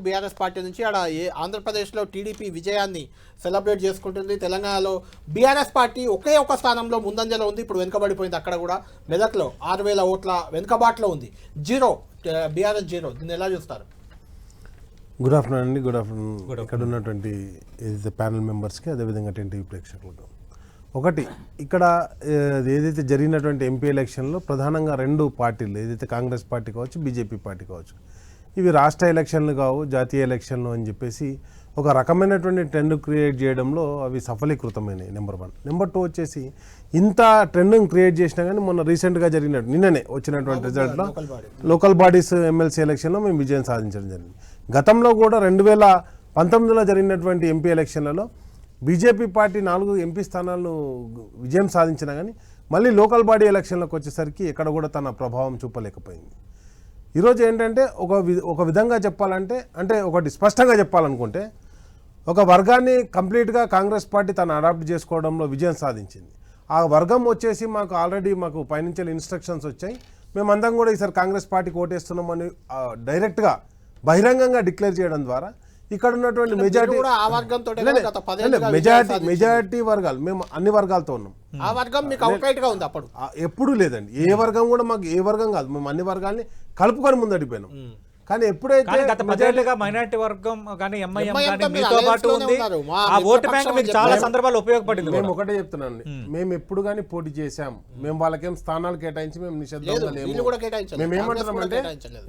BRS party నుంచి ఆడ ఆంధ్రప్రదేశ్లో టీడీపీ విజయాన్ని సెలబ్రేట్ చేసుకుంటుంది. తెలంగాణలో బీఆర్ఎస్ పార్టీ ఒకే ఒక స్థానంలో ముందంజలో ఉంది. ఇప్పుడు వెనుకబడిపోయింది. అక్కడ కూడా మెదక్లో 6,000 ఓట్ల వెనుకబాటులో ఉంది. బీఆర్ఎస్ 0. దీన్ని ఎలా చూస్తారు? గుడ్ ఆఫ్టర్నూన్ అండి. Good afternoon. ఇక్కడ ఉన్నటువంటి ప్యానల్ మెంబర్స్కి, అదేవిధంగా టీవీ ప్రేక్షకులకు. ఒకటి, ఇక్కడ ఏదైతే జరిగినటువంటి ఎంపీ ఎలక్షన్లో ప్రధానంగా 2 పార్టీలు, ఏదైతే కాంగ్రెస్ పార్టీ కావచ్చు, బీజేపీ పార్టీ కావచ్చు, ఇవి రాష్ట్ర ఎలక్షన్లు కావు, జాతీయ ఎలక్షన్లు అని చెప్పేసి ఒక రకమైనటువంటి ట్రెండ్ క్రియేట్ చేయడంలో అవి సఫలీకృతమైనవి. నెంబర్ 1. నెంబర్ 2 వచ్చేసి ఇంత ట్రెండ్ని క్రియేట్ చేసినా కానీ మొన్న రీసెంట్గా జరిగినట్టు నిన్ననే వచ్చినటువంటి రిజల్ట్లో లోకల్ బాడీస్ ఎమ్మెల్సీ ఎలక్షన్లో మేము విజయం సాధించడం జరిగింది. గతంలో కూడా 2019లో జరిగినటువంటి ఎంపీ ఎలక్షన్లలో బీజేపీ పార్టీ 4 ఎంపీ స్థానాలను విజయం సాధించినా కానీ మళ్ళీ లోకల్ బాడీ ఎలక్షన్లకు వచ్చేసరికి ఎక్కడ కూడా తన ప్రభావం చూపలేకపోయింది. ఈరోజు ఏంటంటే ఒక విధంగా చెప్పాలంటే, అంటే ఒకటి స్పష్టంగా చెప్పాలనుకుంటే, ఒక వర్గాన్ని కంప్లీట్గా కాంగ్రెస్ పార్టీ తను అడాప్ట్ చేసుకోవడంలో విజయం సాధించింది. ఆ వర్గం వచ్చేసి ఆల్రెడీ మాకు పైనుంచి ఇన్స్ట్రక్షన్స్ వచ్చాయి. మేమందరం కూడా ఈసారి కాంగ్రెస్ పార్టీకి ఓటేస్తున్నామని డైరెక్ట్గా బహిరంగంగా డిక్లేర్ చేయడం ద్వారా ఇక్కడ ఉన్నటువంటి మెజారిటీ వర్గాలు, మేము అన్ని వర్గాలతో ఉన్నాం. ఆ వర్గం మీకు అవుట్రైట్ గా ఉంది. అప్పుడు ఎప్పుడూ లేదండి. ఏ వర్గం కూడా మాకు ఏ వర్గం కాదు, మేము అన్ని వర్గాల్ని కలుపుకొని ముందడిపోయినాం. కానీ ఎప్పుడైతే మైనారిటీ వర్గం కానీ ఎంఐఎం కానీ మీతో పాటు ఉంది, ఆ ఓటు బ్యాంక్ మీకు చాలా సందర్భాల్లో ఉపయోగపడింది. మేము ఒకటే చెప్తున్నాను, మేము ఎప్పుడు కానీ పోటీ చేశాం. మేము వాళ్ళకేం స్థానాలు కేటాయించి మేము నిషేధంగా లేము.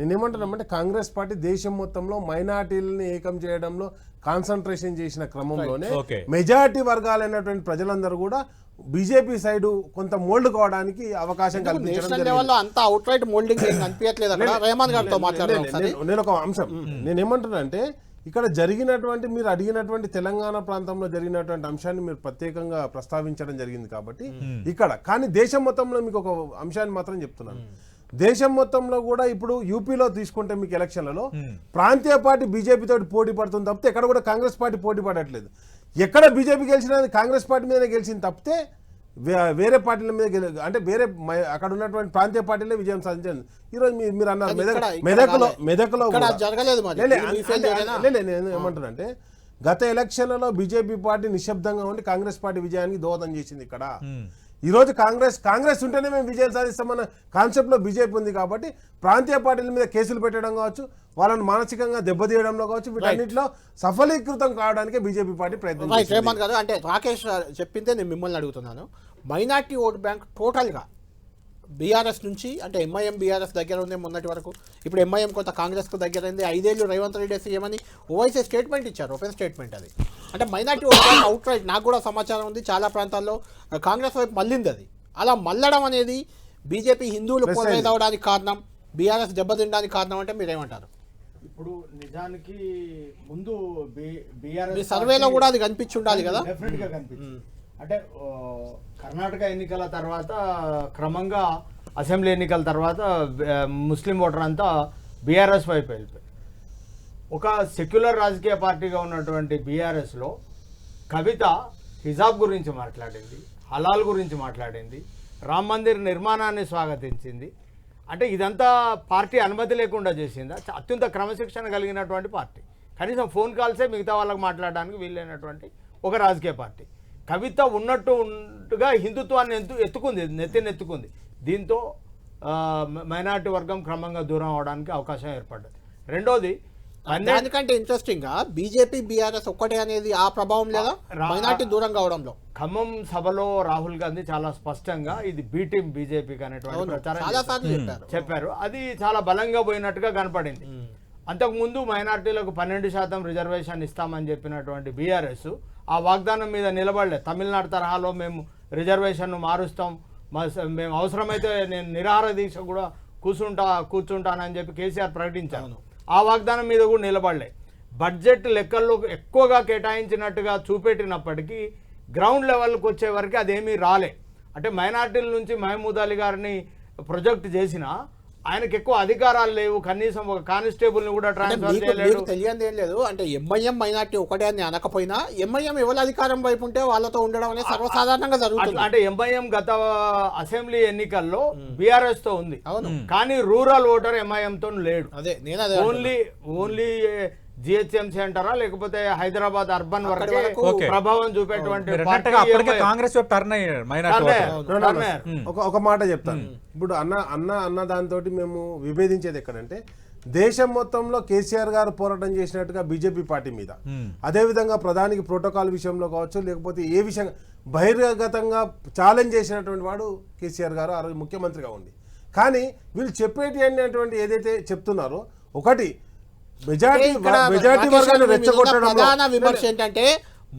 నేనేమంటున్నామంటే కాంగ్రెస్ పార్టీ దేశం మొత్తంలో మైనారిటీలని ఏకం చేయడంలో కాన్సన్ట్రేషన్ చేసిన క్రమంలోనే మెజారిటీ వర్గాలైనటువంటి ప్రజలందరూ కూడా బీజేపీ సైడ్ కొంత మోల్డ్ కావడానికి అవకాశం కల్పించడం. నేను ఒక అంశం నేనేమంటున్నా అంటే, ఇక్కడ జరిగినటువంటి మీరు అడిగినటువంటి తెలంగాణ ప్రాంతంలో జరిగినటువంటి అంశాన్ని మీరు ప్రత్యేకంగా ప్రస్తావించడం జరిగింది కాబట్టి ఇక్కడ. కానీ దేశం మొత్తంలో మీకు ఒక అంశాన్ని మాత్రం చెప్తున్నాను. దేశం మొత్తంలో కూడా ఇప్పుడు యూపీలో తీసుకుంటే మీకు ఎలక్షన్లలో ప్రాంతీయ పార్టీ బీజేపీ తోటి పోటీ పడుతుంది తప్పితే ఎక్కడ కూడా కాంగ్రెస్ పార్టీ పోటీ పడట్లేదు. ఎక్కడ బీజేపీ గెలిచినది కాంగ్రెస్ పార్టీ మీదనే గెలిచింది తప్పితే వేరే పార్టీల మీద అంటే వేరే అక్కడ ఉన్నటువంటి ప్రాంతీయ పార్టీలే విజయం సాధించారు. ఈరోజు మీరు అన్నారు మెదక్లో ఏమంటారంటే, గత ఎలక్షన్లలో బీజేపీ పార్టీ నిశ్శబ్దంగా ఉండి కాంగ్రెస్ పార్టీ విజయానికి దోహదం చేసింది. ఇక్కడ ఈరోజు కాంగ్రెస్ ఉంటేనే మేము విజయం సాధిస్తామన్న కాన్సెప్ట్లో బీజేపీ ఉంది కాబట్టి ప్రాంతీయ పార్టీల మీద కేసులు పెట్టడం కావచ్చు, వాళ్ళని మానసికంగా దెబ్బతీయడంలో కావచ్చు, వీటన్నిటిలో సఫలీకృతం కావడానికి బీజేపీ పార్టీ ప్రయత్నం. అంటే రాకేష్ చెప్పిందే నేను మిమ్మల్ని అడుగుతున్నాను. మైనార్టీ ఓట్ బ్యాంక్ టోటల్గా బీఆర్ఎస్ నుంచి, అంటే ఎంఐఎం బీఆర్ఎస్ దగ్గర ఉంది మొన్నటి వరకు, ఇప్పుడు ఎంఐఎం కొంత కాంగ్రెస్కు దగ్గరైంది. 5 ఏళ్ళు రేవంత్ రెడ్డి సీఎమని ఓవైసీ స్టేట్మెంట్ ఇచ్చారు, ఓపెన్ స్టేట్మెంట్ అది. అంటే minority vote bank out right, నాకు కూడా సమాచారం ఉంది, చాలా ప్రాంతాల్లో కాంగ్రెస్ వైపు మళ్ళింది. అది అలా మళ్ళడం అనేది బీజేపీ హిందువులు పోలరైజ్ అవడానికి కారణం, బీఆర్ఎస్ దెబ్బతినడానికి కారణం అంటే మీరేమంటారు? ఇప్పుడు నిజానికి ముందు బీఆర్ఎస్ సర్వేలో కూడా అది కనిపించి ఉండాలి కదా. డెఫినెట్గా కనిపించింది. అంటే కర్ణాటక ఎన్నికల తర్వాత క్రమంగా అసెంబ్లీ ఎన్నికల తర్వాత ముస్లిం ఓటర్ అంతా బీఆర్ఎస్ వైపు వెళ్ళిపోయి, ఒక సెక్యులర్ రాజకీయ పార్టీగా ఉన్నటువంటి బీఆర్ఎస్లో కవిత హిజాబ్ గురించి మాట్లాడింది, హలాల్ గురించి మాట్లాడింది, రామ్ మందిర్ నిర్మాణాన్ని స్వాగతించింది. అంటే ఇదంతా పార్టీ అనుమతి లేకుండా చేసిందా? అత్యంత క్రమశిక్షణ కలిగినటువంటి పార్టీ, కనీసం ఫోన్ కాల్సే మిగతా వాళ్ళకు మాట్లాడడానికి వీలైనటువంటి ఒక రాజకీయ పార్టీ. కవిత ఉన్నట్టుగా హిందుత్వాన్ని నెత్తినెత్తుకుంది. దీంతో మైనార్టీ వర్గం క్రమంగా దూరం అవడానికి అవకాశం ఏర్పడ్డది. రెండోది, దానికంటే ఇంట్రెస్టింగ్ గా బీజేపీ బీఆర్ఎస్ ఒక్కటే అనేది ఆ ప్రభావం లేదా మైనార్టీ దూరం కావడంలో? ఖమ్మం సభలో రాహుల్ గాంధీ చాలా స్పష్టంగా ఇది బీ టీం బీజేపీకి అనేటువంటి ప్రచారం చెప్పారు. అది చాలా బలంగా పోయినట్టుగా కనపడింది. అంతకుముందు మైనార్టీలకు 12% రిజర్వేషన్ ఇస్తామని చెప్పినటువంటి బీఆర్ఎస్ ఆ వాగ్దానం మీద నిలబడలేదు. తమిళనాడు తరహాలో మేము రిజర్వేషన్ను మారుస్తాం, మేము అవసరమైతే నేను నిరాహార దీక్ష కూడా కూర్చుంటానని చెప్పి కేసీఆర్ ప్రకటించాను. ఆ వాగ్దానం మీద కూడా నిలబడలే. బడ్జెట్ లెక్కల్లో ఎక్కువగా కేటాయించినట్టుగా చూపెట్టినప్పటికీ గ్రౌండ్ లెవెల్కి వచ్చే వరకు అదేమీ రాలే. అంటే మైనార్టీల నుంచి మహమూద్ అలీ గారిని ప్రొజెక్ట్ చేసినా ఆయనకు ఎక్కువ అధికారాలు లేవు, కనీసం ఒక కానిస్టేబుల్ని కూడా ట్రాన్స్ఫర్ చేయలేదు. తెలియదు ఏం లేదు. అంటే ఎంఐఎం మైనార్టీ ఒకటే అని అనకపోయినా ఎంఐఎం ఎవరి అధికారం వైపు ఉంటే వాళ్ళతో ఉండడం అనేది సర్వసాధారణంగా జరుగుతుంది. అంటే ఎంఐఎం గత అసెంబ్లీ ఎన్నికల్లో బీఆర్ఎస్ తో ఉంది, కానీ రూరల్ ఓటర్ ఎంఐఎం తో లేడు. అదే ఓన్లీ జిహెచ్ఎంసీ అంటారా లేకపోతే హైదరాబాద్ అర్బన్ వరకే ఓకే. ప్రభావం చూపేటువంటి మీరు పార్టీ అన్నట్టుగా అప్పటికే MIM. కాంగ్రెస్ వైపు టర్న్ అయ్యారు మైనార్టీ టర్న్ అయ్యారు. ఒక మాట చెప్తాను. ఇప్పుడు అన్న దాంతో మేము విభేదించేది ఎక్కడంటే దేశం మొత్తంలో కేసీఆర్ గారు పోరాటం చేసినట్టుగా బీజేపీ పార్టీ మీద, అదేవిధంగా ప్రధానికి ప్రోటోకాల్ విషయంలో కావచ్చు, లేకపోతే ఏ విషయంగా బహిర్గతంగా ఛాలెంజ్ చేసినటువంటి వాడు కేసీఆర్ గారు ఆ రోజు ముఖ్యమంత్రిగా ఉండి. కానీ వీళ్ళు చెప్పేటి అనేటువంటి ఏదైతే చెప్తున్నారో, ఒకటి మెజారిటీ వర్గాన్ని రెచ్చగొట్టడంలో ప్రధాన విమర్శ ఏంటంటే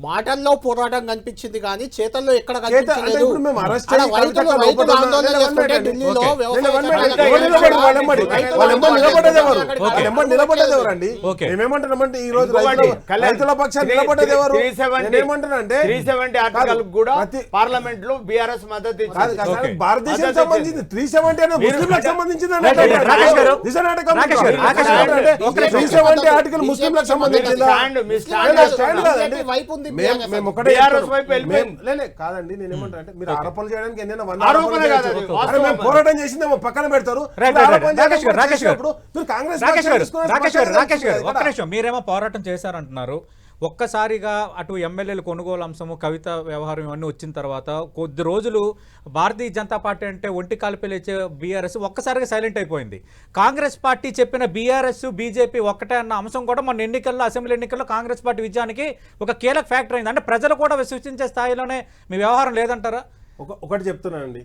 మాటల్లో పోరాటం కనిపించింది కానీ చేతల్లో ఎక్కడ అంటే కనిపించలేదు. ఇప్పుడు మేము అరెస్ట్ అలా అయ్యి రైతులు కవితకు రైతులు లోపల ఆందోళన ఉన్న- చేస్తుంటే నిలబడండి. ఢిల్లీలో ఓకే. వ్యవసాయ నిలబడండి. చట్టాలు ఎవరు నిలబడి వాళ్ళెంబడి? రైతులు వాళ్ళెంబడి నిలబడేది ఎవరు? ఓకే. వాళ్ళెంబడి నిలబడేది ఎవరండి? ఓకే. మేమేమంటున్నామంటే ఈ రోజు ఇంకోటి, రైతుల పక్షాన్ని నిలబడేది ఎవరు? 370 నేనేమంటున్నానంటే 370 ఆర్టికల్ కూడా ప్రతి- పార్లమెంట్ లో బీఆర్ఎస్ మద్దతు కాదు, ఇచ్చింది. కాదు, ఓకే. భారతదేశానికి మద్దతు సంబంధించి 370 అనేది ముస్లింలకు సంబంధించింది రైట్, రైట్, రైట్. రాకేష్ గారు, రాకేష్ గారు, రాకేష్ గారు, ఒక నిమిషం. 370 ఆర్టికల్ ముస్లింలకు సంబంధించిందా? మీ స్టాండ్ కాదండి. BJP వైపు ఉంది మేము ఒకటే BRS చెప్తున్నాం. వైపు వెళ్ళిపోయింది. లే, కాదండి, నేనేమంటా అంటే మీరు ఆరోపణలు చేయడానికి ఎన్నైనా 100 ఆరోపణ ఆరోపణలు కాదు, చేయొచ్చు. అది అరే వాస్తవం. మేము పోరాటం చేసిందేమో పక్కన పెడతారు. రైట్, మీరు రైట్, ఆరోపణ రైట్. రాకేష్ గారు, రాకేష్ గారు. చేసినప్పుడు మీరు కాంగ్రెస్ రాకేష్ పక్షాన్ని గారు, తీసుకునే రాకేష్ గారు, సమస్య రాకేష్ గారు, లేదు ఒక్క కదా. నిమిషం. మీరేమో పోరాటం చేశారంటున్నారు. ఒక్కసారిగా అటు ఎమ్మెల్యేలు కొనుగోలు అంశము, కవిత వ్యవహారం ఇవన్నీ వచ్చిన తర్వాత కొద్ది రోజులు భారతీయ జనతా పార్టీ అంటే ఒంటి కాలిపేలేచే బీఆర్ఎస్ ఒక్కసారిగా సైలెంట్ అయిపోయింది. కాంగ్రెస్ పార్టీ చెప్పిన బీఆర్ఎస్ బీజేపీ ఒక్కటే అన్న అంశం కూడా మన ఎన్నికల్లో, అసెంబ్లీ ఎన్నికల్లో కాంగ్రెస్ పార్టీ విజయానికి ఒక కీలక ఫ్యాక్టర్ అయింది. అంటే ప్రజలు కూడా విశ్వసించే స్థాయిలోనే మీ వ్యవహారం లేదంటారా? ఒకటి చెప్తున్నానండి,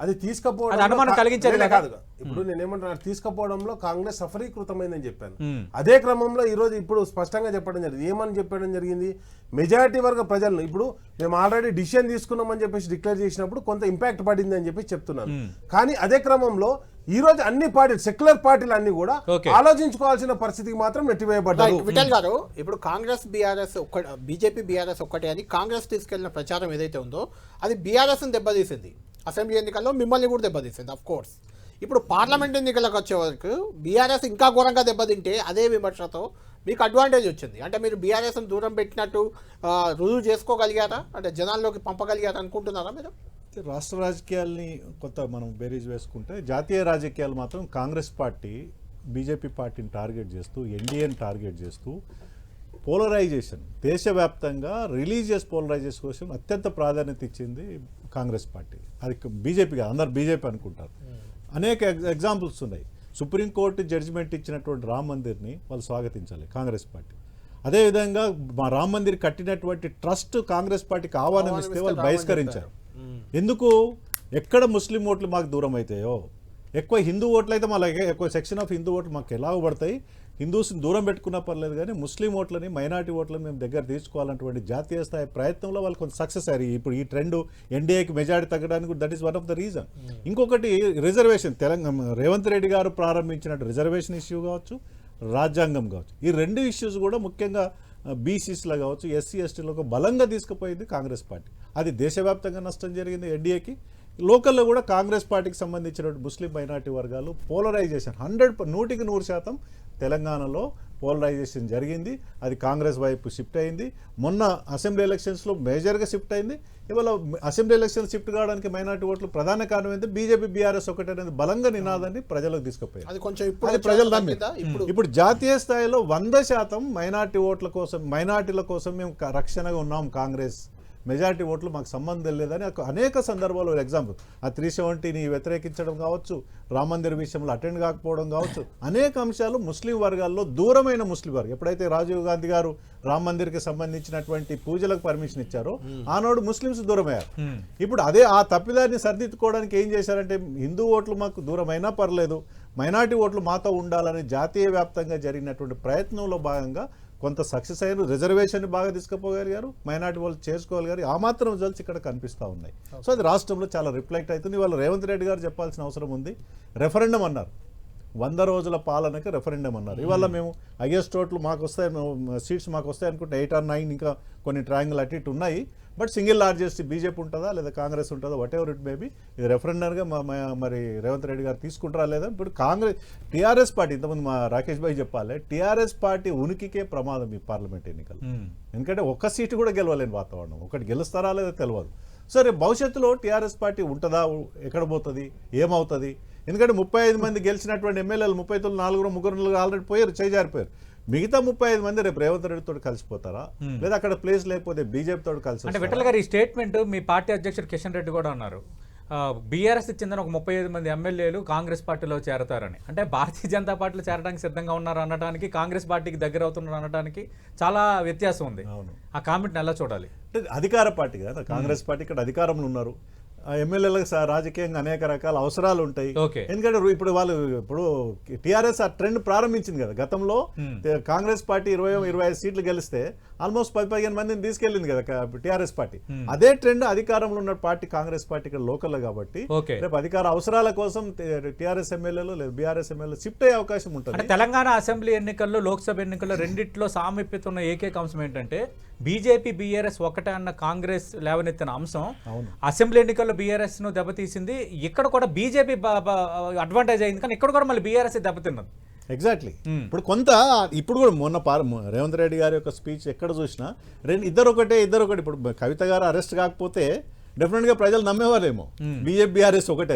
అది తీసుకపోవడం అది అనుమానం కలిగించేది లే, కదా? కాదు. ఇప్పుడు నేనేమంటున్నా, తీసుకపోవడంలో కాంగ్రెస్ సఫలీకృతమైందని చెప్పాను. అదే క్రమంలో ఈ రోజు ఇప్పుడు స్పష్టంగా చెప్పడం జరిగింది. ఏమని చెప్పడం జరిగింది? మెజారిటీ వర్గ ప్రజలను ఇప్పుడు మేము ఆల్రెడీ డిసిషన్ తీసుకున్నామని చెప్పేసి డిక్లేర్ చేసినప్పుడు కొంత ఇంపాక్ట్ పడింది అని చెప్పి చెప్తున్నాను. కానీ అదే క్రమంలో ఈ రోజు అన్ని పార్టీలు, సెక్యులర్ పార్టీలు అన్ని కూడా ఆలోచించుకోవాల్సిన పరిస్థితికి మాత్రం నెట్టివేయబడ్డారు. విఠల్ గారు, ఇప్పుడు కాంగ్రెస్ బీఆర్ఎస్ బీజేపీ బీఆర్ఎస్ ఒక్కటే అని కాంగ్రెస్ తీసుకెళ్లిన ప్రచారం ఏదైతే ఉందో అది బీఆర్ఎస్ దెబ్బతీసింది. అసెంబ్లీ ఎన్నికల్లో మిమ్మల్ని కూడా దెబ్బతీసింది ఆఫ్ కోర్స్. ఇప్పుడు పార్లమెంట్ ఎన్నికలకు వచ్చే వరకు బీఆర్ఎస్ ఇంకా ఘోరంగా దెబ్బతింటే అదే విమర్శతో మీకు అడ్వాంటేజ్ వచ్చింది. అంటే మీరు బీఆర్ఎస్ని దూరం పెట్టినట్టు రుజువు చేసుకోగలిగారా? అంటే జనాల్లోకి పంపగలిగారా అనుకుంటున్నారా మీరు? రాష్ట్ర రాజకీయాల్ని కొంత మనం బేరీజ్ వేసుకుంటే జాతీయ రాజకీయాలు మాత్రం కాంగ్రెస్ పార్టీ బీజేపీ పార్టీని టార్గెట్ చేస్తూ, ఎన్డీఏని టార్గెట్ చేస్తూ పోలరైజేషన్, దేశవ్యాప్తంగా రిలీజియస్ పోలరైజేషన్ కోసం అత్యంత ప్రాధాన్యత ఇచ్చింది కాంగ్రెస్ పార్టీ. అది బీజేపీగా అందరు బీజేపీ అనుకుంటారు. అనేక ఎగ్జాంపుల్స్ ఉన్నాయి. సుప్రీంకోర్టు జడ్జిమెంట్ ఇచ్చినటువంటి రామ్ మందిర్ని వాళ్ళు స్వాగతించాలి కాంగ్రెస్ పార్టీ. అదేవిధంగా మా రామ్ మందిర్ కట్టినటువంటి ట్రస్ట్ కాంగ్రెస్ పార్టీకి ఆహ్వానం ఇస్తే వాళ్ళు బహిష్కరించారు. ఎందుకు? ఎక్కడ ముస్లిం ఓట్లు మాకు దూరం అవుతాయో, ఎక్కువ హిందూ ఓట్లు అయితే మాకు ఎక్కువ సెక్షన్ ఆఫ్ హిందూ ఓట్లు మాకు ఎలా పడతాయి, హిందూస్ని దూరం పెట్టుకున్నా పర్లేదు, కానీ ముస్లిం ఓట్లని, మైనార్టీ ఓట్లని మేము దగ్గర తీసుకోవాలన్నటువంటి జాతీయ స్థాయి ప్రయత్నంలో వాళ్ళు కొంచెం సక్సెస్ అయ్యారు. ఇప్పుడు ఈ ట్రెండ్ ఎన్డీఏకి మెజారిటీ తగ్గడానికి that is one of the reason. ఇంకొకటి రిజర్వేషన్, తెలంగాణ రేవంత్ రెడ్డి గారు ప్రారంభించినట్టు రిజర్వేషన్ ఇష్యూ కావచ్చు, రాజ్యాంగం కావచ్చు, ఈ రెండు ఇష్యూస్ కూడా ముఖ్యంగా బీసీస్లో కావచ్చు, ఎస్సీ ఎస్టీలకు బలంగా తీసుకుపోయింది కాంగ్రెస్ పార్టీ. అది దేశవ్యాప్తంగా నష్టం జరిగింది ఎన్డీఏకి. లోకల్లో కూడా కాంగ్రెస్ పార్టీకి సంబంధించిన ముస్లిం మైనార్టీ వర్గాలు పోలరైజేషన్ 100% తెలంగాణలో పోలరైజేషన్ జరిగింది. అది కాంగ్రెస్ వైపు షిఫ్ట్ అయింది. మొన్న అసెంబ్లీ ఎలక్షన్స్లో మేజర్గా షిఫ్ట్ అయింది. ఇవాళ అసెంబ్లీ ఎలక్షన్ షిఫ్ట్ కావడానికి మైనార్టీ ఓట్లు ప్రధాన కారణం ఏంటి? బీజేపీ బీఆర్ఎస్ ఒకటి అనేది బలంగా నినాదాన్ని ప్రజలకు తీసుకుపోయారు. అది ప్రజలు ఇప్పుడు జాతీయ స్థాయిలో 100% మైనార్టీ ఓట్ల కోసం, మైనార్టీల కోసం మేము రక్షణగా ఉన్నాం, కాంగ్రెస్ మెజారిటీ ఓట్లు మాకు సంబంధం లేదని అనేక సందర్భాల్లో ఎగ్జాంపుల్, ఆ 370ని వ్యతిరేకించడం కావచ్చు, రామ మందిర్ విషయంలో అటెండ్ కాకపోవడం కావచ్చు, అనేక అంశాలు ముస్లిం వర్గాల్లో దూరమైన ముస్లిం వర్గం. ఎప్పుడైతే రాజీవ్ గాంధీ గారు రామ మందిర్కి సంబంధించినటువంటి పూజలకు పర్మిషన్ ఇచ్చారో ఆనాడు ముస్లింస్ దూరమయ్యారు. ఇప్పుడు అదే ఆ తప్పిదాన్ని సరిదిద్దుకోవడానికి ఏం చేశారంటే, హిందూ ఓట్లు మాకు దూరమైనా పర్లేదు, మైనార్టీ ఓట్లు మాతో ఉండాలని జాతీయ వ్యాప్తంగా జరిగినటువంటి ప్రయత్నంలో భాగంగా కొంత సక్సెస్ అయ్యారు. రిజర్వేషన్ బాగా తీసుకుపోగలిగారు, మైనార్టీ వాళ్ళు చేసుకోగలిగారు. ఆ మాత్రం రిజల్ట్స్ ఇక్కడ కనిపిస్తూ ఉన్నాయి. సో అది రాష్ట్రంలో చాలా రిఫ్లెక్ట్ అవుతుంది. ఇవాళ రేవంత్ రెడ్డి గారు చెప్పాల్సిన అవసరం ఉంది. రెఫరెండం అన్నారు, 100 రోజుల పాలనకి రెఫరెండం అన్నారు. ఇవాళ మేము హైయెస్ట్ ఓట్లు మాకు వస్తాయి, సీట్స్ మాకు వస్తాయి అనుకుంటే 8 or 9 ఇంకా కొన్ని ట్రయాంగిల్ అటు ఇటు ఉన్నాయి. బట్ సింగిల్ లార్జెస్ట్ బీజేపీ ఉంటుందా లేదా కాంగ్రెస్ ఉంటుందా, వాట్ ఎవర్ ఇట్ మేబీ, ఇది రెఫరెండంగా మరి రేవంత్ రెడ్డి గారు తీసుకుంటారా లేదా? ఇప్పుడు కాంగ్రెస్ టీఆర్ఎస్ పార్టీ, ఇంతకుముందు మా రాకేష్ భాయ్ చెప్పాలి, టీఆర్ఎస్ పార్టీ ఉనికికే ప్రమాదం ఈ పార్లమెంట్ ఎన్నికలు. ఎందుకంటే ఒక్క సీటు కూడా గెలవలేని వాతావరణం, ఒకటి గెలుస్తారా లేదా తెలియదు. సరే భవిష్యత్తులో టీఆర్ఎస్ పార్టీ ఉంటుందా, ఎక్కడ పోతుంది, ఏమవుతుంది? ఎందుకంటే 35 మంది గెలిచినటువంటి ఎమ్మెల్యేలు 39 4 3 ఆల్రెడీ పోయారు, చేజారిపోయారు. మిగతా 35 మంది రేపు రేవంత్ రెడ్డి తోటి కలిసిపోతారా, లేదా అక్కడ ప్లేస్ లేకపోతే బీజేపీ తోటి కలిసి అంటే విఠల్ గారు ఈ స్టేట్మెంట్ మీ పార్టీ అధ్యక్షుడు కిషన్ రెడ్డి కూడా అన్నారు. బీఆర్ఎస్ చెందిన ఒక 35 మంది ఎమ్మెల్యేలు కాంగ్రెస్ పార్టీలో చేరతారని. అంటే భారతీయ జనతా పార్టీలో చేరడానికి సిద్ధంగా ఉన్నారు అనడానికి, కాంగ్రెస్ పార్టీకి దగ్గర అవుతున్నారు అనడానికి చాలా వ్యత్యాసం ఉంది. ఆ కామెంట్ని ఎలా చూడాలి? అంటే అధికార పార్టీ కదా, కాంగ్రెస్ పార్టీ ఇక్కడ అధికారంలో ఉన్నారు. ఎమ్మెల్యేలకు రాజకీయంగా అనేక రకాల అవసరాలు ఉంటాయి. ఎందుకంటే ఇప్పుడు టీఆర్ఎస్ ఆ ట్రెండ్ ప్రారంభించింది కదా. గతంలో కాంగ్రెస్ పార్టీ 20-25 సీట్లు గెలిస్తే ఆల్మోస్ట్ 10-15 మందిని తీసుకెళ్లింది కదా టీఆర్ఎస్ పార్టీ. అదే ట్రెండ్ అధికారంలో ఉన్న పార్టీ కాంగ్రెస్ పార్టీ ఇక్కడ లోకల్ కాబట్టి రేపు అధికార అవసరాల కోసం టీఆర్ఎస్ ఎమ్మెల్యేలు లేదా బీఆర్ఎస్ ఎమ్మెల్యేలు షిఫ్ట్ అయ్యే అవకాశం ఉంటుంది. తెలంగాణ అసెంబ్లీ ఎన్నికల్లో, లోక్సభ ఎన్నికల్లో రెండిట్లో సామీప్యత ఉన్న ఏకైక అంశం ఏంటంటే బీజేపీ బీఆర్ఎస్ ఒకటే అన్న కాంగ్రెస్ లేవనెత్తిన అంశం అసెంబ్లీ ఎన్నికల్లో బీఆర్ఎస్ ను దెబ్బతీసింది. ఇక్కడ కూడా బీజేపీ అడ్వాంటేజ్ అయింది, కానీ ఇక్కడ కూడా మళ్ళీ బీఆర్ఎస్ దెబ్బతిన్నది. ఎగ్జాక్ట్లీ. ఇప్పుడు ఇప్పుడు కూడా మొన్న రేవంత్ రెడ్డి గారి యొక్క స్పీచ్ ఎక్కడ చూసినా ఇద్దరు ఒకటి. ఇప్పుడు కవిత గారు అరెస్ట్ కాకపోతే డెఫినెట్ గా ప్రజలు నమ్మేవారేమో బీజేపీ బీఆర్ఎస్ ఒకటే.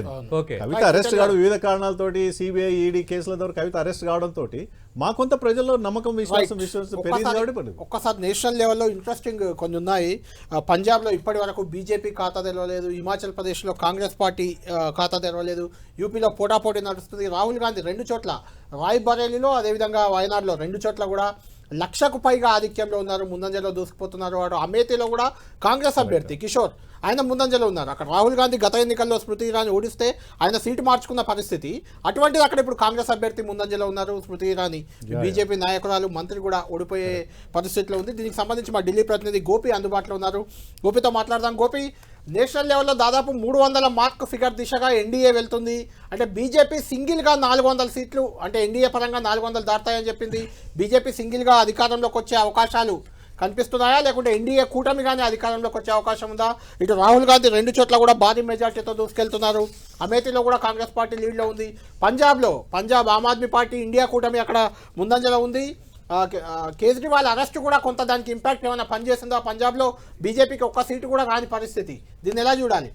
కవిత అరెస్ట్ కావడం వివిధ కారణాలతోటి, సిబిఐ ఈడీ కేసుల ద్వారా కవిత అరెస్ట్ కావడంతో మా కొంత ప్రజల్లో నమ్మకం విశ్వాసం పెరిగింది. ఒక్కసారి నేషనల్ లెవెల్లో ఇంట్రెస్టింగ్ కొన్ని ఉన్నాయి. పంజాబ్లో ఇప్పటి వరకు బీజేపీ ఖాతా తెరవలేదు, హిమాచల్ ప్రదేశ్లో కాంగ్రెస్ పార్టీ ఖాతా తెరవలేదు, యూపీలో పోటాపోటీ నడుస్తుంది. రాహుల్ గాంధీ 2 చోట్ల, రాయ్బరేలీలో అదేవిధంగా వయనాడ్లో 2 చోట్ల కూడా 1,00,000కు పైగా ఆధిక్యంలో ఉన్నారు, ముందంజలో దూసుకుపోతున్నారు. వాడు అమేథీలో కూడా కాంగ్రెస్ అభ్యర్థి కిషోర్ ఆయన ముందంజలో ఉన్నారు. అక్కడ రాహుల్ గాంధీ గత ఎన్నికల్లో స్మృతి ఇరానీ ఓడిస్తే ఆయన సీటు మార్చుకున్న పరిస్థితి. అటువంటిది అక్కడ ఇప్పుడు కాంగ్రెస్ అభ్యర్థి ముందంజలో ఉన్నారు. స్మృతి ఇరానీ బీజేపీ నాయకురాలు, మంత్రి కూడా ఓడిపోయే పరిస్థితిలో ఉంది. దీనికి సంబంధించి మా ఢిల్లీ ప్రతినిధి గోపి అందుబాటులో ఉన్నారు. గోపితో మాట్లాడదాం. గోపి, నేషనల్ లెవెల్లో దాదాపు 300 మార్క్ ఫిగర్ దిశగా ఎన్డీఏ వెళ్తుంది. అంటే బీజేపీ సింగిల్గా 400 సీట్లు, అంటే ఎన్డీఏ పరంగా 400 దాటాయని చెప్పింది. బీజేపీ సింగిల్గా అధికారంలోకి వచ్చే అవకాశాలు కనిపిస్తున్నాయా, లేకుంటే ఎన్డీఏ కూటమిగానే అధికారంలోకి వచ్చే అవకాశం ఉందా? ఇటు రాహుల్ గాంధీ 2 చోట్ల కూడా భారీ మెజార్టీతో దూసుకెళ్తున్నారు. అమేథీలో కూడా కాంగ్రెస్ పార్టీ లీడ్లో ఉంది. పంజాబ్ ఆమ్ ఆద్మీ పార్టీ ఇండియా కూటమి అక్కడ ముందంజలో ఉంది. కేజ్రీవాల్ అరెస్ట్ కూడా కొంత దానికి ఇంపాక్ట్ ఏమైనా పనిచేస్తుందా? పంజాబ్లో బీజేపీకి 1 సీటు కూడా రాని పరిస్థితి, దీన్ని ఎలా చూడాలి?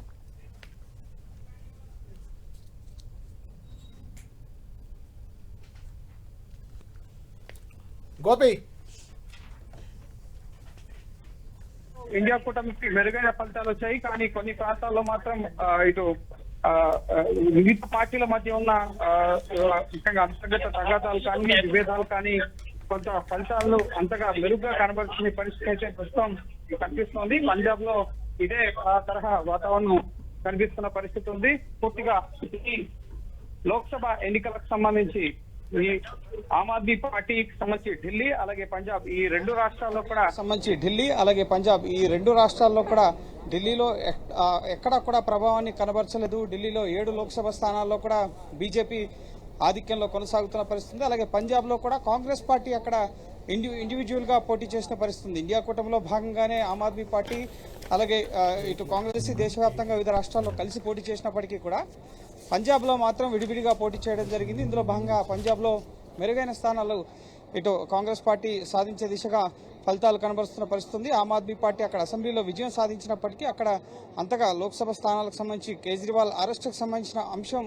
గోపి, ఇండియా కూటమికి మెరుగైన ఫలితాలు వచ్చాయి, కానీ కొన్ని ప్రాంతాల్లో మాత్రం ఇటు వివిధ పార్టీల మధ్య ఉన్న ముఖ్యంగా అంతర్గత తగాదాలు కానీ, విభేదాలు కానీ కొంత ఫలితాలను అంతగా మెరుగ్గా కనబరుచుకునే పరిస్థితి అయితే ప్రస్తుతం కనిపిస్తోంది. పంజాబ్ లో ఇదే తరహా వాతావరణం కనిపిస్తున్న పరిస్థితి ఉంది. పూర్తిగా ఈ లోక్సభ ఎన్నికలకు సంబంధించి ఈ ఆమ్ ఆద్మీ పార్టీకి సంబంధించి ఢిల్లీ అలాగే పంజాబ్ ఈ 2 రాష్ట్రాల్లో కూడా ఢిల్లీలో ఎక్కడా కూడా ప్రభావాన్ని కనబరచలేదు. ఢిల్లీలో 7 లోక్సభ స్థానాల్లో కూడా బీజేపీ ఆధిక్యంలో కొనసాగుతున్న పరిస్థితి. అలాగే పంజాబ్లో కూడా కాంగ్రెస్ పార్టీ అక్కడ ఇండివిజువల్ గా పోటీ చేసిన పరిస్థితి. ఇండియా కూటమిలో భాగంగానే ఆమ్ ఆద్మీ పార్టీ అలాగే ఇటు కాంగ్రెస్ దేశవ్యాప్తంగా వివిధ రాష్ట్రాల్లో కలిసి పోటీ చేసినప్పటికీ కూడా పంజాబ్లో మాత్రం విడివిడిగా పోటీ చేయడం జరిగింది. ఇందులో భాగంగా పంజాబ్లో మెరుగైన స్థానాలు ఇటు కాంగ్రెస్ పార్టీ సాధించే దిశగా ఫలితాలు కనబరుస్తున్న పరిస్థితి. ఆమ్ ఆద్మీ పార్టీ అక్కడ అసెంబ్లీలో విజయం సాధించినప్పటికీ అక్కడ అంతగా లోక్సభ స్థానాలకు సంబంధించి కేజ్రీవాల్ అరెస్టుకు సంబంధించిన అంశం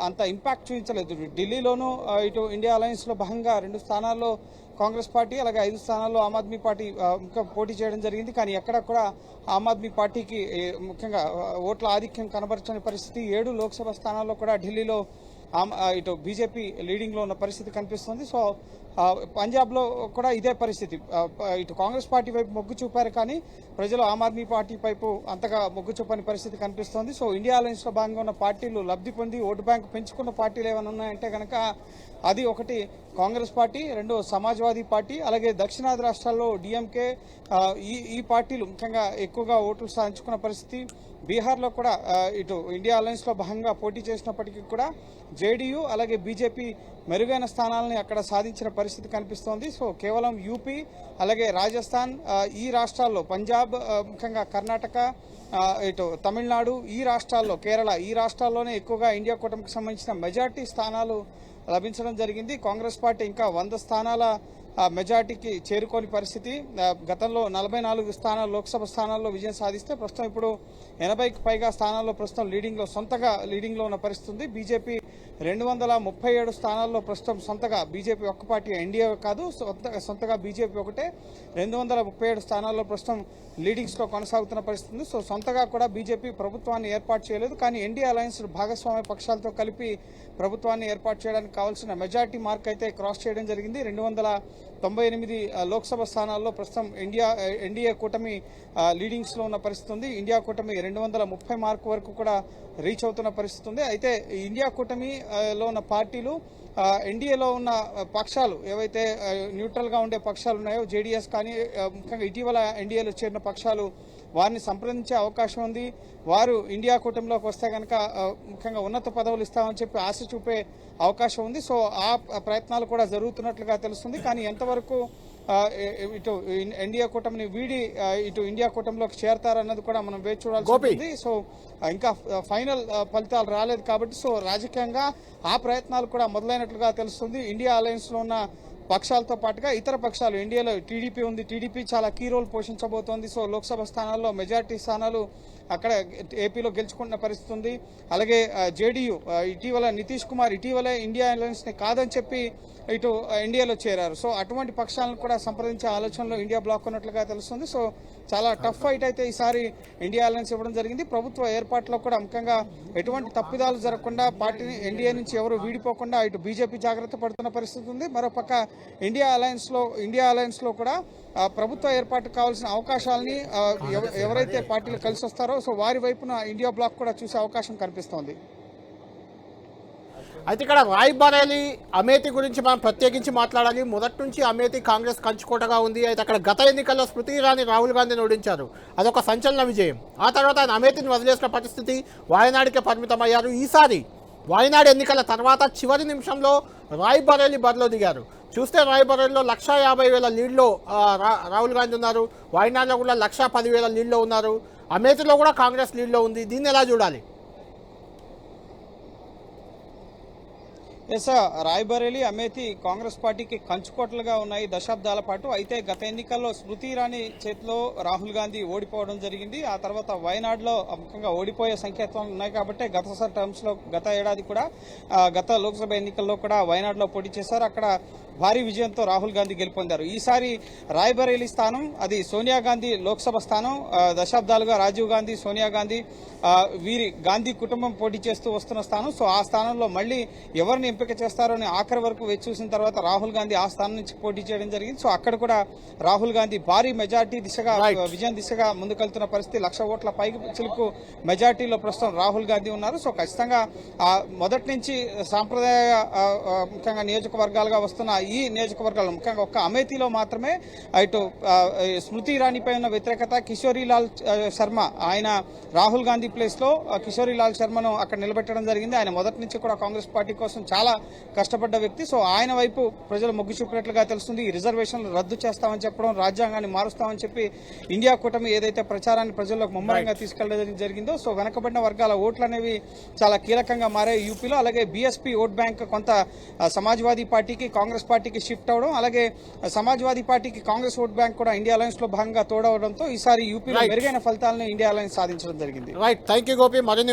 అంత ఇంపాక్ట్ చూపించలేదు. ఢిల్లీలోనూ ఇటు ఇండియా అలయన్స్లో భాగంగా 2 స్థానాల్లో కాంగ్రెస్ పార్టీ అలాగే 5 స్థానాల్లో ఆమ్ ఆద్మీ పార్టీ పోటీ చేయడం జరిగింది. కానీ ఎక్కడ కూడా ఆమ్ ఆద్మీ పార్టీకి ముఖ్యంగా ఓట్ల ఆధిక్యం కనబరచని పరిస్థితి. 7 లోక్సభ స్థానాల్లో కూడా ఢిల్లీలో ఇటు బీజేపీ లీడింగ్లో ఉన్న పరిస్థితి కనిపిస్తుంది. సో పంజాబ్లో కూడా ఇదే పరిస్థితి. ఇటు కాంగ్రెస్ పార్టీ వైపు మొగ్గు చూపారు, కానీ ప్రజలు ఆమ్ ఆద్మీ పార్టీ వైపు అంతగా మొగ్గు చూపని పరిస్థితి కనిపిస్తోంది. సో ఇండియా అలయన్స్లో భాగంగా ఉన్న పార్టీలు లబ్ధి పొంది ఓటు బ్యాంకు పెంచుకున్న పార్టీలు ఏమైనా ఉన్నాయంటే కనుక అది ఒకటి కాంగ్రెస్ పార్టీ, 2 సమాజ్వాదీ పార్టీ, అలాగే దక్షిణాది రాష్ట్రాల్లో డిఎంకే ఈ పార్టీలు ముఖ్యంగా ఎక్కువగా ఓట్లు సాధించుకున్న పరిస్థితి. బీహార్లో కూడా ఇటు ఇండియా అలయన్స్లో భాగంగా పోటీ చేసినప్పటికీ కూడా జేడీయూ అలాగే బీజేపీ మెరుగైన స్థానాలని అక్కడ సాధించిన పరిస్థితి కనిపిస్తోంది. సో కేవలం యూపీ అలాగే రాజస్థాన్ ఈ రాష్ట్రాల్లో, పంజాబ్ ముఖ్యంగా కర్ణాటక ఇటు తమిళనాడు ఈ రాష్ట్రాల్లో, కేరళ ఈ రాష్ట్రాల్లోనే ఎక్కువగా ఇండియా కూటమికి సంబంధించిన మెజార్టీ స్థానాలు లభించడం జరిగింది. కాంగ్రెస్ పార్టీ ఇంకా 100 స్థానాల మెజార్టీకి చేరుకోని పరిస్థితి. గతంలో 44 స్థానాలు లోక్సభ స్థానాల్లో విజయం సాధిస్తే ప్రస్తుతం ఇప్పుడు 80కి పైగా స్థానాల్లో ప్రస్తుతం సొంతగా లీడింగ్లో ఉన్న పరిస్థితి ఉంది. బీజేపీ 237 స్థానాల్లో ప్రస్తుతం సొంతగా బీజేపీ ఒక్క పార్టీ, ఎన్డీఏ కాదు, సొంతగా బీజేపీ ఒకటే 237 స్థానాల్లో ప్రస్తుతం లీడింగ్స్లో కొనసాగుతున్న పరిస్థితి ఉంది. సో సొంతగా కూడా బీజేపీ ప్రభుత్వాన్ని ఏర్పాటు చేయలేదు, కానీ ఎన్డీఏ అలయన్స్ భాగస్వామ్య పక్షాలతో కలిపి ప్రభుత్వాన్ని ఏర్పాటు చేయడానికి కావాల్సిన మెజార్టీ మార్క్ అయితే క్రాస్ చేయడం జరిగింది. 298 లోక్సభ స్థానాల్లో ప్రస్తుతం ఎన్డీఏ కూటమి లీడింగ్స్లో ఉన్న పరిస్థితి ఉంది. ఇండియా కూటమి 230 మార్కు వరకు కూడా రీచ్ అవుతున్న పరిస్థితి ఉంది. అయితే ఇండియా కూటమిలో ఉన్న పార్టీలు ఎన్డీఏలో ఉన్న పక్షాలు ఏవైతే న్యూట్రల్గా ఉండే పక్షాలు ఉన్నాయో, జేడీఎస్ కానీ ముఖ్యంగా ఇటీవల ఎన్డీఏలో చేరిన పక్షాలు, వారిని సంప్రదించే అవకాశం ఉంది. వారు ఇండియా కూటమిలోకి వస్తే కనుక ముఖ్యంగా ఉన్నత పదవులు ఇస్తామని చెప్పి ఆశ చూపే అవకాశం ఉంది. సో ఆ ప్రయత్నాలు కూడా జరుగుతున్నట్లుగా తెలుస్తుంది. కానీ ఎంతవరకు ఇటు ఎన్డీఏ కూటమిని వీడి ఇటు ఇండియా కూటమిలోకి చేరతారన్నది కూడా మనం వేచి చూడాల్సి ఉంటుంది. సో ఇంకా ఫైనల్ ఫలితాలు రాలేదు కాబట్టి సో రాజకీయంగా ఆ ప్రయత్నాలు కూడా మొదలైనట్లుగా తెలుస్తుంది. ఇండియా అలయన్స్లో ఉన్న పక్షాలతో పాటుగా ఇతర పక్షాలు, ఇండియాలో టీడీపీ ఉంది, టీడీపీ చాలా కీ రోల్ పోషించబోతోంది. సో లోక్సభ స్థానాల్లో మెజార్టీ స్థానాలు అక్కడ ఏపీలో గెలుచుకున్న పరిస్థితి ఉంది. అలాగే జేడీయూ ఇటీవల నితీష్ కుమార్ ఇటీవలే ఇండియా అలయన్స్ని కాదని చెప్పి ఇటు ఎన్డీఏలో చేరారు. సో అటువంటి పక్షాలను కూడా సంప్రదించే ఆలోచనలో ఇండియా బ్లాక్ ఉన్నట్లుగా తెలుస్తుంది. సో చాలా టఫ్ ఫైట్ అయితే ఈసారి ఇండియా అలయన్స్ ఇవ్వడం జరిగింది. ప్రభుత్వ ఏర్పాట్లో కూడా ముఖ్యంగా ఎటువంటి తప్పిదాలు జరగకుండా పార్టీని ఎన్డీఏ నుంచి ఎవరు వీడిపోకుండా ఇటు బీజేపీ జాగ్రత్త పడుతున్న పరిస్థితి ఉంది. మరోపక్క ఇండియా అలయన్స్లో కూడా ప్రభుత్వ ఏర్పాటు కావాల్సిన అవకాశాలని ఎవరైతే పార్టీలు కలిసి వస్తారో సో వారి వైపున ఇండియా బ్లాక్ కూడా చూసే అవకాశం కనిపిస్తోంది. అయితే ఇక్కడ రాయ్బరేలీ అమేథీ గురించి మనం ప్రత్యేకించి మాట్లాడాలి. మొదటి నుంచి అమేథీ కాంగ్రెస్ కంచుకోటగా ఉంది. అయితే అక్కడ గత ఎన్నికల్లో స్మృతి ఇరానీ రాహుల్ గాంధీని ఓడించారు, అదొక సంచలన విజయం. ఆ తర్వాత ఆయన అమేథీని వదిలేసిన పరిస్థితి, వాయనాడుకే పరిమితమయ్యారు. ఈసారి వాయనాడు ఎన్నికల తర్వాత చివరి నిమిషంలో రాయ్బరేలీ బరిలో దిగారు. చూస్తే రాయ్బరేలీలో 150,000 లీడ్లో రాహుల్ గాంధీ ఉన్నారు, వాయనాడులో కూడా 110,000 లీడ్లో ఉన్నారు, అమేథీలో కూడా కాంగ్రెస్ లీడ్లో ఉంది. దీన్ని ఎలా చూడాలి? ఎస్, రాయ్బరేలీ, అమేథీ కాంగ్రెస్ పార్టీకి కంచుకోటలుగా ఉన్నాయి దశాబ్దాల పాటు. అయితే గత ఎన్నికల్లో స్మృతి ఇరానీ చేతిలో రాహుల్ గాంధీ ఓడిపోవడం జరిగింది. ఆ తర్వాత వయనాడులో ముఖ్యంగా ఓడిపోయే సంకేతాలు ఉన్నాయి కాబట్టి గత ఏడాది కూడా గత లోక్సభ ఎన్నికల్లో కూడా వయనాడులో పోటీ చేశారు. అక్కడ భారీ విజయంతో రాహుల్ గాంధీ గెలుపొందారు. ఈసారి రాయ్బరేలీ స్థానం అది సోనియా గాంధీ లోక్సభ స్థానం. దశాబ్దాలుగా రాజీవ్ గాంధీ, సోనియా గాంధీ వీరి గాంధీ కుటుంబం పోటీ చేస్తూ వస్తున్న స్థానం. సో ఆ స్థానంలో మళ్ళీ ఎవరిని ఎంపిక చేస్తారో అని ఆఖరి వరకు వేచి చూసిన తర్వాత రాహుల్ గాంధీ ఆ స్థానం నుంచి పోటీ చేయడం జరిగింది. సో అక్కడ కూడా రాహుల్ గాంధీ భారీ మెజార్టీ దిశగా విజయం దిశగా ముందుకెళ్తున్న పరిస్థితి. 1,00,000 ఓట్ల పైకి చిలుకు మెజార్టీలో ప్రస్తుతం రాహుల్ గాంధీ ఉన్నారు. సో ఖచ్చితంగా మొదటి నుంచి సాంప్రదాయ ముఖ్యంగా నియోజకవర్గాలుగా వస్తున్న ఈ నియోజకవర్గాలు ముఖ్యంగా ఒక్క అమేథీలో మాత్రమే ఇటు స్మృతి ఇరానీపై ఉన్న వ్యతిరేకత, కిషోరీలాల్ శర్మ ఆయన రాహుల్ గాంధీ ప్లేస్ లో కిషోరీలాల్ శర్మను అక్కడ నిలబెట్టడం జరిగింది. ఆయన మొదటి నుంచి కూడా కాంగ్రెస్ పార్టీ కోసం చాలా కష్టపడ్డ వ్యక్తి. సో ఆయన వైపు ప్రజలు మొగ్గు చూపినట్లుగా తెలుస్తుంది. ఈ రిజర్వేషన్లు రద్దు చేస్తామని చెప్పడం, రాజ్యాంగాన్ని మారుస్తామని చెప్పి ఇండియా కూటమి ఏదైతే ప్రచారాన్ని ప్రజల్లోకి ముమ్మరంగా తీసుకెళ్లడం జరిగిందో సో వెనకబడిన వర్గాల ఓట్లు అనేవి చాలా కీలకంగా మారాయి యూపీలో. అలాగే బీఎస్పీ ఓట్ బ్యాంక్ కొంత సమాజ్వాదీ పార్టీకి, కాంగ్రెస్ పార్టీకి షిఫ్ట్ అవడం, అలాగే సమాజ్వాదీ పార్టీకి కాంగ్రెస్ ఓట్ బ్యాంక్ కూడా ఇండియా అలయన్స్ లో భాగంగా తోడవడంతో ఈసారి యూపీలో మెరుగైన ఫలితాలను ఇండియా అలయన్స్ సాధించడం జరిగింది. Right, thank you Gopi. మరిన్ని